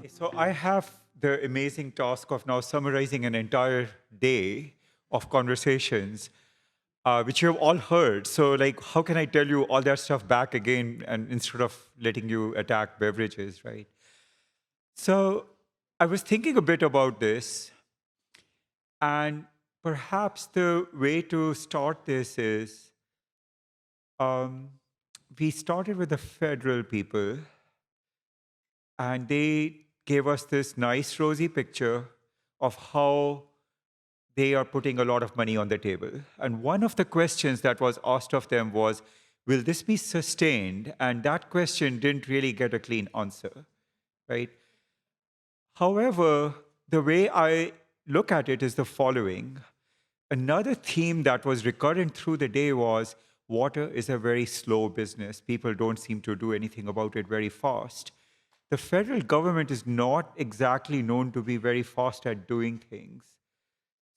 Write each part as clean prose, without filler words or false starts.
So I have the amazing task of now summarizing an entire day of conversations, which you have all heard. So, like, how can I tell you all that stuff back again, and instead of letting you attack beverages, right? So, I was thinking a bit about this, and perhaps the way to start this is um, we started with the federal people, and they gave us this nice, rosy picture of how they are putting a lot of money on the table. And one of the questions that was asked of them was, will this be sustained? And that question didn't really get a clean answer, right? However, the way I look at it is the following. Another theme that was recurrent through the day was water is a very slow business. People don't seem to do anything about it very fast. The federal government is not exactly known to be very fast at doing things.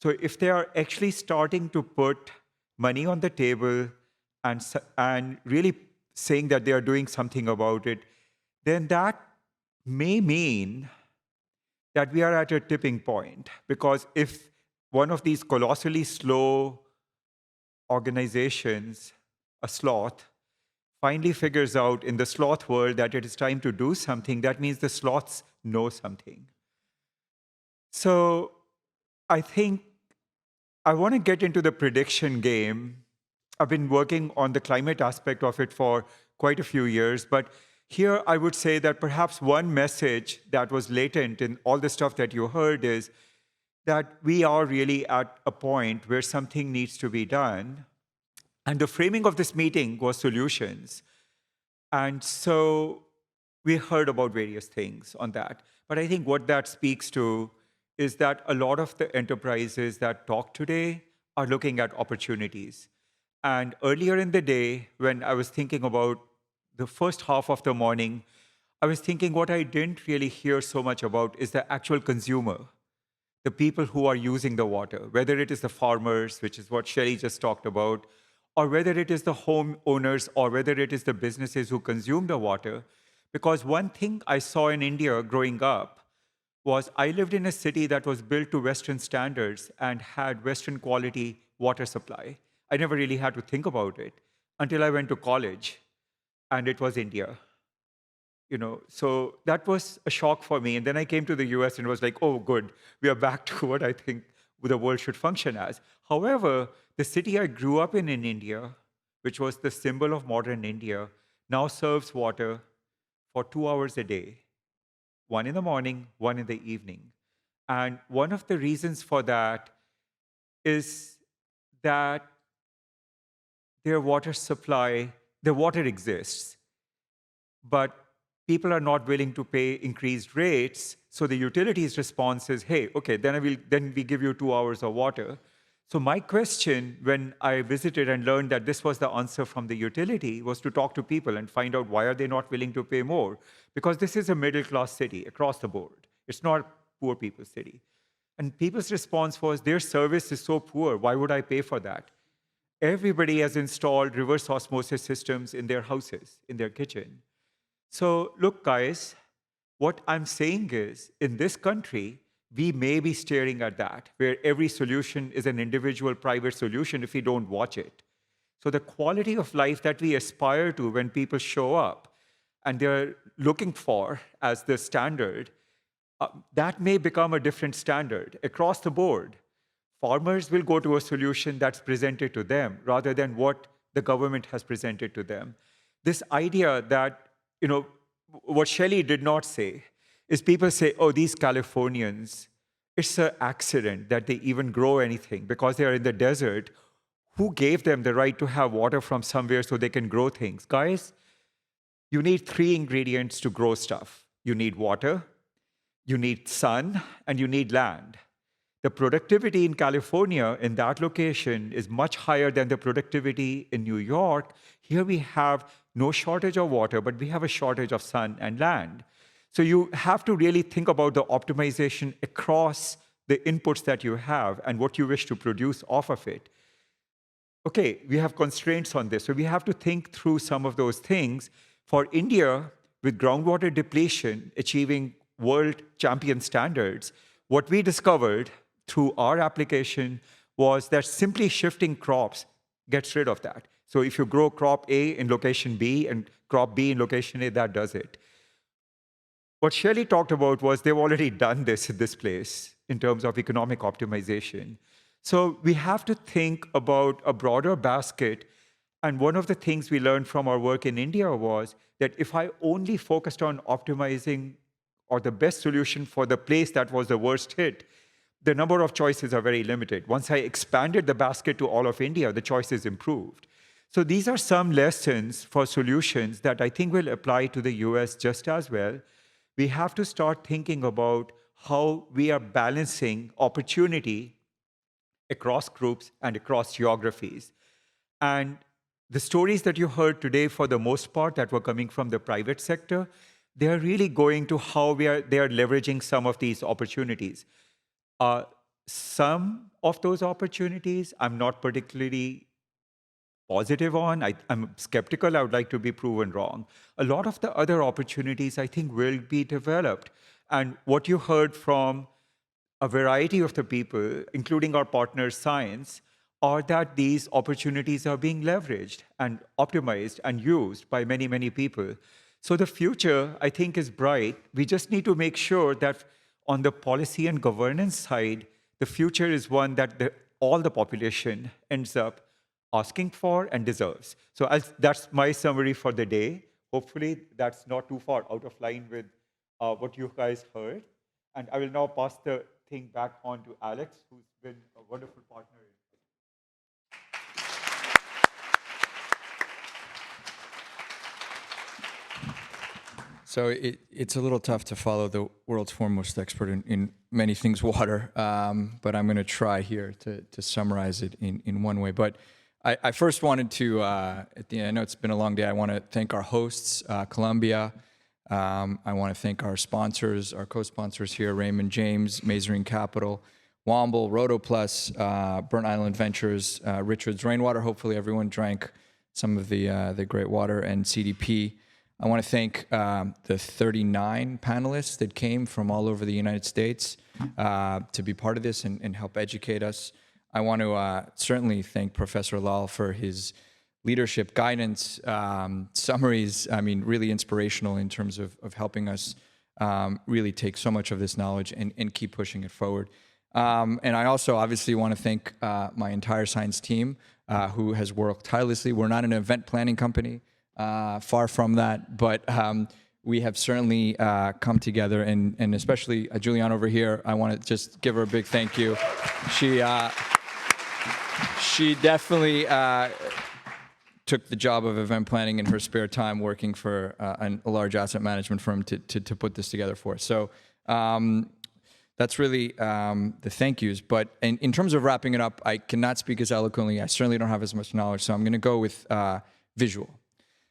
So if they are actually starting to put money on the table and really saying that they are doing something about it, then that may mean that we are at a tipping point. Because if one of these colossally slow organizations, a sloth, finally figures out in the sloth world that it is time to do something, that means the sloths know something. So I think I want to get into the prediction game. I've been working on the climate aspect of it for quite a few years, but here I would say that perhaps one message that was latent in all the stuff that you heard is that we are really at a point where something needs to be done. And the framing of this meeting was solutions. And so we heard about various things on that. But I think what that speaks to is that a lot of the enterprises that talk today are looking at opportunities. And earlier in the day, when I was thinking about the first half of the morning, I was thinking what I didn't really hear so much about is the actual consumer, the people who are using the water, whether it is the farmers, which is what Shelly just talked about, or whether it is the homeowners, or whether it is the businesses who consume the water. Because one thing I saw in India growing up was I lived in a city that was built to Western standards and had Western quality water supply. I never really had to think about it until I went to college, and it was India. So that was a shock for me. And then I came to the US and was like, oh, good, we are back to what I think the world should function as. However, the city I grew up in India, which was the symbol of modern India, now serves water for 2 hours a day, one in the morning, one in the evening. And one of the reasons for that is that their water supply, the water exists, but people are not willing to pay increased rates. So the utilities response is, hey, okay, then we give you 2 hours of water. So my question when I visited and learned that this was the answer from the utility was to talk to people and find out why are they not willing to pay more? Because this is a middle-class city across the board. It's not a poor people's city. And people's response was, their service is so poor, why would I pay for that? Everybody has installed reverse osmosis systems in their houses, in their kitchen. So look, guys, what I'm saying is, in this country, we may be staring at that, where every solution is an individual private solution if we don't watch it. So the quality of life that we aspire to when people show up and they're looking for as the standard, that may become a different standard across the board. Farmers will go to a solution that's presented to them rather than what the government has presented to them. This idea that, what Shelley did not say is people say, oh, these Californians, it's an accident that they even grow anything because they are in the desert. Who gave them the right to have water from somewhere so they can grow things? Guys, you need 3 ingredients to grow stuff. You need water, you need sun, and you need land. The productivity in California, in that location, is much higher than the productivity in New York. Here we have no shortage of water, but we have a shortage of sun and land. So you have to really think about the optimization across the inputs that you have and what you wish to produce off of it. okay, we have constraints on this. So we have to think through some of those things. For India, with groundwater depletion achieving world champion standards, what we discovered through our application was that simply shifting crops gets rid of that. So if you grow crop A in location B and crop B in location A, that does it. What Shelley talked about was they've already done this in this place in terms of economic optimization. So we have to think about a broader basket. And one of the things we learned from our work in India was that if I only focused on optimizing or the best solution for the place that was the worst hit, the number of choices are very limited. Once I expanded the basket to all of India, the choices improved. So these are some lessons for solutions that I think will apply to the US just as well. We have to start thinking about how we are balancing opportunity across groups and across geographies. And the stories that you heard today, for the most part, that were coming from the private sector, they are really going to how they are leveraging some of these opportunities. Some of those opportunities I'm not particularly positive on. I'm skeptical. I would like to be proven wrong. A lot of the other opportunities, I think, will be developed. And what you heard from a variety of the people, including our partner Sciens, are that these opportunities are being leveraged and optimized and used by many, many people. So the future, I think, is bright. We just need to make sure that on the policy and governance side, the future is one that all the population ends up asking for and deserves. So that's my summary for the day. Hopefully, that's not too far out of line with what you guys heard. And I will now pass the thing back on to Alex, who's been a wonderful partner. So it's a little tough to follow the world's foremost expert in many things water, but I'm going to try here to summarize it in one way. But I first wanted to, at the end, I know it's been a long day, I want to thank our hosts, Columbia. I want to thank our sponsors, our co-sponsors here, Raymond James, Mazarine Capital, Womble, Rotoplus, Burnt Island Ventures, Richard's Rainwater. Hopefully everyone drank some of the great water, and CDP. I want to thank the 39 panelists that came from all over the United States to be part of this and help educate us. I want to certainly thank Professor Lall for his leadership, guidance, summaries. I mean, really inspirational in terms of helping us really take so much of this knowledge and keep pushing it forward. And I also obviously want to thank my entire science team who has worked tirelessly. We're not an event planning company. Far from that, but we have certainly come together, and especially Julianne over here, I want to just give her a big thank you. She definitely took the job of event planning in her spare time, working for a large asset management firm to put this together for us. So that's really the thank yous. But in terms of wrapping it up, I cannot speak as eloquently. I certainly don't have as much knowledge, so I'm going to go with visual.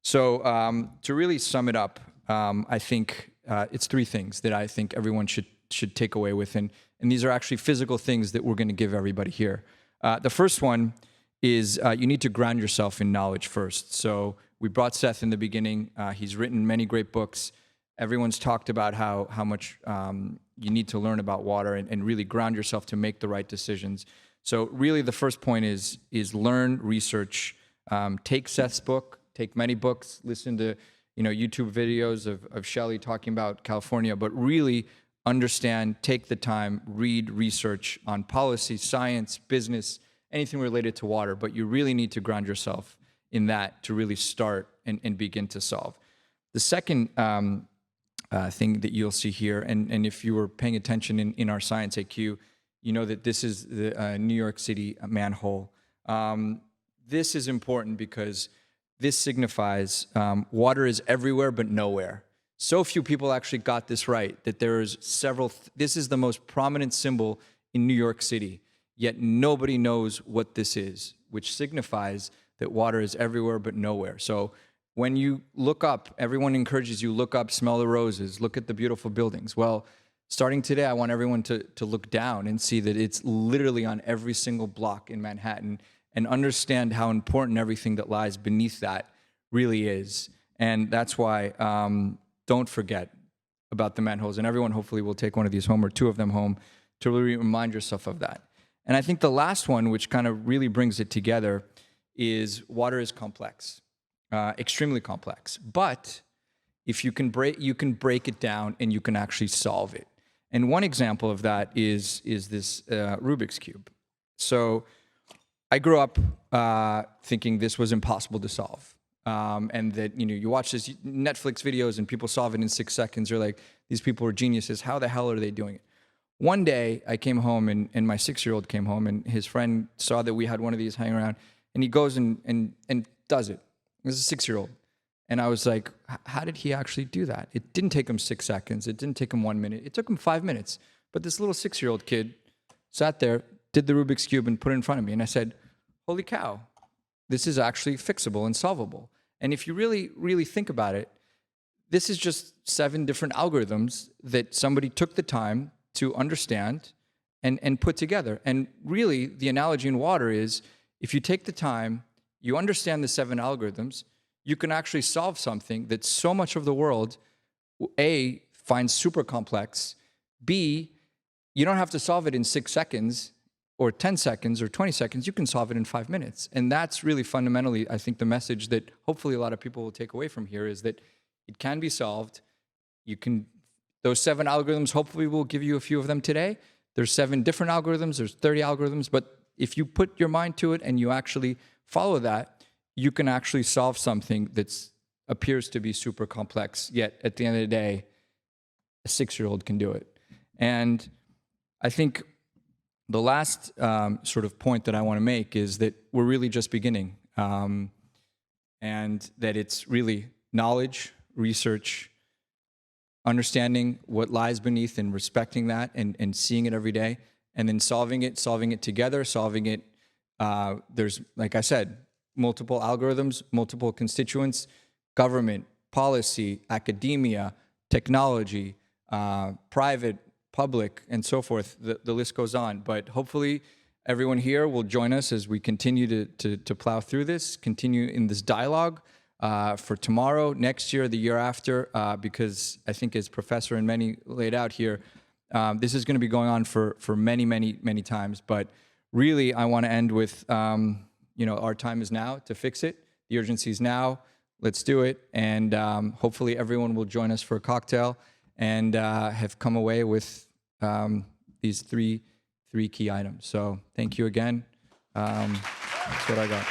So to really sum it up, I think it's three things that I think everyone should take away with, and these are actually physical things that we're going to give everybody here. The first one is you need to ground yourself in knowledge first. So we brought Seth in the beginning. He's written many great books. Everyone's talked about how much you need to learn about water and really ground yourself to make the right decisions. So really the first point is learn, research, take Seth's book. Take many books, listen to YouTube videos of Shelley talking about California, but really understand, take the time, read, research on policy, science, business, anything related to water, but you really need to ground yourself in that to really start and begin to solve. The second thing that you'll see here, and if you were paying attention in our Science AQ, you know that this is the New York City manhole. This is important because this signifies water is everywhere but nowhere. So few people actually got this right, that there's several, this is the most prominent symbol in New York City, yet nobody knows what this is, which signifies that water is everywhere but nowhere. So when you look up, everyone encourages you, look up, smell the roses, look at the beautiful buildings. Well, starting today, I want everyone to look down and see that it's literally on every single block in Manhattan. and understand how important everything that lies beneath that really is. And that's why don't forget about the manholes. And everyone hopefully will take one of these home or two of them home to really remind yourself of that. And I think the last one, which kind of really brings it together, is water is complex, extremely complex. But if you can break it down and you can actually solve it. And one example of that is this Rubik's Cube. So I grew up thinking this was impossible to solve. And that, you watch this Netflix videos and people solve it in 6 seconds. You're like, these people are geniuses. How the hell are they doing it? One day I came home and my 6-year-old came home and his friend saw that we had one of these hanging around and he goes and does it. This is a 6-year-old. And I was like, how did he actually do that? It didn't take him 6 seconds. It didn't take him 1 minute. It took him 5 minutes. But this little 6-year-old kid sat there, did the Rubik's Cube and put it in front of me. And I said, holy cow, this is actually fixable and solvable. And if you really, really think about it, this is just 7 different algorithms that somebody took the time to understand and put together. And really, the analogy in water is, if you take the time, you understand the 7 algorithms, you can actually solve something that so much of the world, A, finds super complex, B, you don't have to solve it in 6 seconds or 10 seconds or 20 seconds, you can solve it in 5 minutes. And that's really fundamentally, I think, the message that hopefully a lot of people will take away from here, is that it can be solved. You can, those 7 algorithms, hopefully we'll give you a few of them today. There's 7 different algorithms, there's 30 algorithms, but if you put your mind to it and you actually follow that, you can actually solve something that appears to be super complex, yet at the end of the day, a 6-year-old can do it. And I think the last sort of point that I want to make is that we're really just beginning, and that it's really knowledge, research, understanding what lies beneath and respecting that and seeing it every day, and then solving it together, solving it. There's, like I said, multiple algorithms, multiple constituents, government, policy, academia, technology, private, public, and so forth. The list goes on. But hopefully everyone here will join us as we continue to plow through this, continue in this dialogue for tomorrow, next year, the year after, because I think, as Professor and many laid out here, this is going to be going on for many, many, many times. But really, I want to end with, our time is now to fix it. The urgency is now. Let's do it. And hopefully everyone will join us for a cocktail and have come away with these three key items. So thank you again. That's what I got.